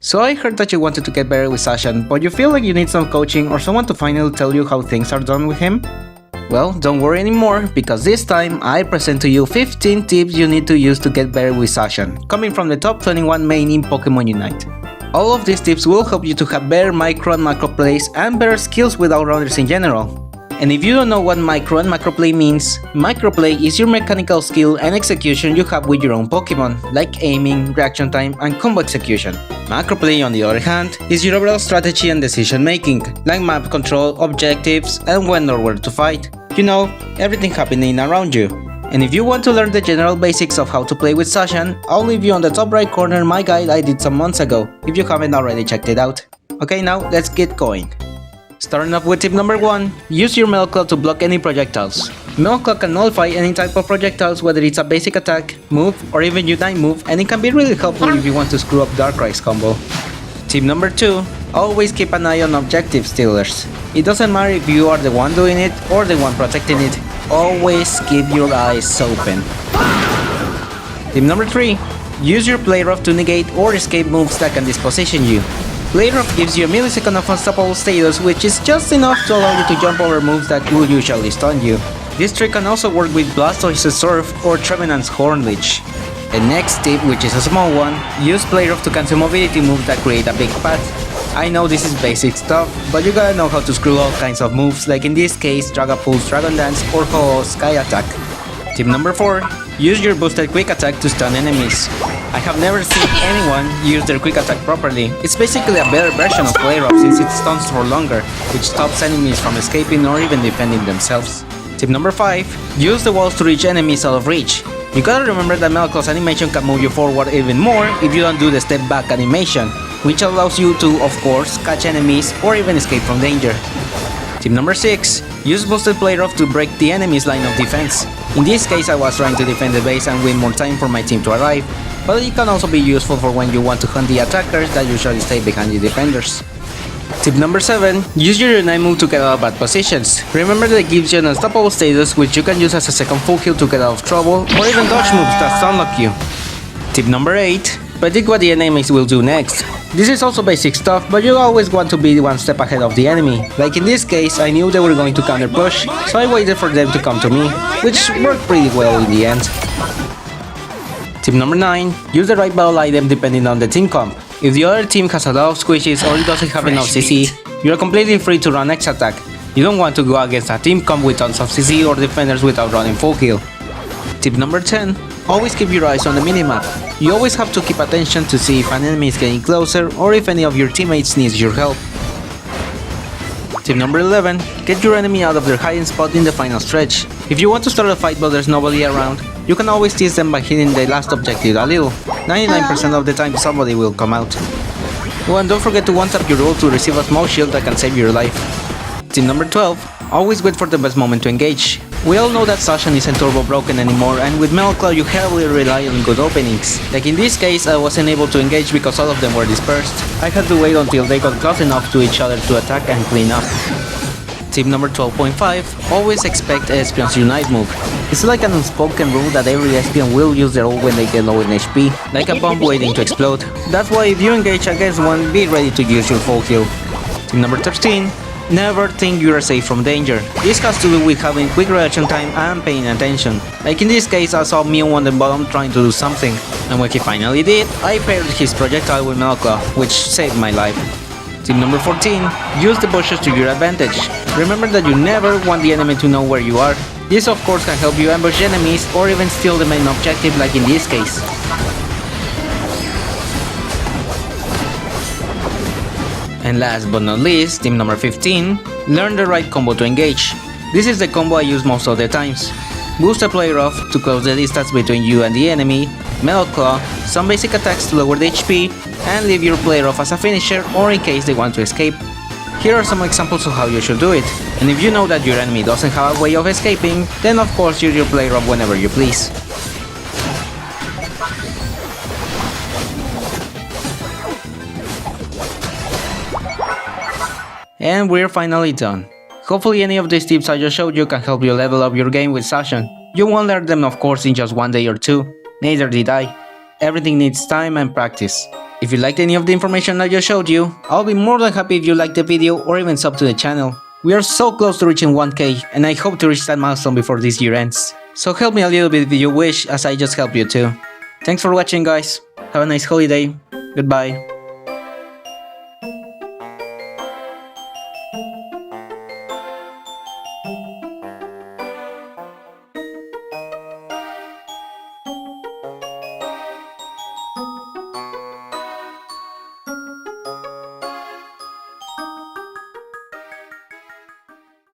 So I heard that you wanted to get better with Zacian, but you feel like you need some coaching or someone to finally tell you how things are done with him? Well, don't worry anymore, because this time I present to you 15 tips you need to use to get better with Zacian, coming from the top 21 main in Pokémon Unite. All of these tips will help you to have better micro and macro plays and better skills with all-rounders in general. And if you don't know what micro and macro play means, micro play is your mechanical skill and execution you have with your own Pokemon, like aiming, reaction time, and combo execution. Macro play, on the other hand, is your overall strategy and decision making, like map control, objectives, and when or where to fight. You know, everything happening around you. And if you want to learn the general basics of how to play with Zacian, I'll leave you on the top right corner my guide I did some months ago, if you haven't already checked it out. Okay, now let's get going. Starting off with tip number 1, use your Metal Claw to block any projectiles. Metal Claw can nullify any type of projectiles, whether it's a basic attack, move, or even Unite move, and it can be really helpful if you want to screw up Darkrai's combo. Tip number 2, always keep an eye on objective stealers. It doesn't matter if you are the one doing it or the one protecting it, always keep your eyes open. Tip number 3, use your Play Rough to negate or escape moves that can disposition you. Play Rough gives you a millisecond of unstoppable status, which is just enough to allow you to jump over moves that will usually stun you. This trick can also work with Blastoise's Surf or Trevenant's Horn Leech. The next tip, which is a small one, use Play Rough to cancel mobility moves that create a big path. I know this is basic stuff, but you gotta know how to screw all kinds of moves, like in this case Dragapult's Dragon Dance or Ho-Oh's Sky Attack. Tip number 4, use your boosted Quick Attack to stun enemies. I have never seen anyone use their Quick Attack properly. It's basically a better version of Play Rough since it stuns for longer, which stops enemies from escaping or even defending themselves. Tip number 5, use the walls to reach enemies out of reach. You gotta remember that Metal Claw's animation can move you forward even more if you don't do the step back animation, which allows you to, of course, catch enemies or even escape from danger. Tip number 6, use boosted Play Rough to break the enemy's line of defense. In this case I was trying to defend the base and win more time for my team to arrive, but it can also be useful for when you want to hunt the attackers that usually stay behind the defenders. Tip number 7, use your Unite move to get out of bad positions. Remember that it gives you an unstoppable status which you can use as a second full heal to get out of trouble, or even dodge moves that stunlock you. Tip number 8, predict what the enemies will do next. This is also basic stuff, but you always want to be one step ahead of the enemy. Like in this case, I knew they were going to counter push, so I waited for them to come to me, which worked pretty well in the end. Tip number 9, use the right battle item depending on the team comp. If the other team has a lot of squishes or it doesn't have enough CC, you are completely free to run X-Attack. You don't want to go against a team comp with tons of CC or defenders without running full heal. Tip number 10, always keep your eyes on the minimap. You always have to keep attention to see if an enemy is getting closer or if any of your teammates needs your help. Tip number 11, get your enemy out of their hiding spot in the final stretch. If you want to start a fight but there's nobody around, you can always tease them by hitting the last objective a little. 99% of the time somebody will come out. Oh, and don't forget to one-tap your ult to receive a small shield that can save your life. Tip number 12, always wait for the best moment to engage. We all know that Zacian isn't turbo broken anymore, and with Metal Claw you heavily rely on good openings. Like in this case, I wasn't able to engage because all of them were dispersed. I had to wait until they got close enough to each other to attack and clean up. Tip number 12.5, always expect Espion's Unite move. It's like an unspoken rule that every Espion will use their ult when they get low in HP, like a bomb waiting to explode. That's why if you engage against one, be ready to use your full heal. Tip number 13, never think you are safe from danger. This has to do with having quick reaction time and paying attention. Like in this case, I saw Mew on the bottom trying to do something, and when he finally did, I paired his projectile with Metal Claw, which saved my life. Tip number 14, use the bushes to your advantage. Remember that you never want the enemy to know where you are. This of course can help you ambush enemies or even steal the main objective like in this case. And last but not least, tip number 15, learn the right combo to engage. This is the combo I use most of the times. Boost a Play Rough to close the distance between you and the enemy, Metal Claw, some basic attacks to lower the HP, and leave your Play Rough as a finisher or in case they want to escape. Here are some examples of how you should do it, and if you know that your enemy doesn't have a way of escaping, then of course use your Play Rough whenever you please. And we're finally done. Hopefully any of these tips I just showed you can help you level up your game with Zacian. You won't learn them of course in just one day or two, neither did I. Everything needs time and practice. If you liked any of the information I just showed you, I'll be more than happy if you like the video or even sub to the channel. We are so close to reaching 1k, and I hope to reach that milestone before this year ends. So help me a little bit if you wish, as I just helped you too. Thanks for watching, guys. Have a nice holiday. Goodbye.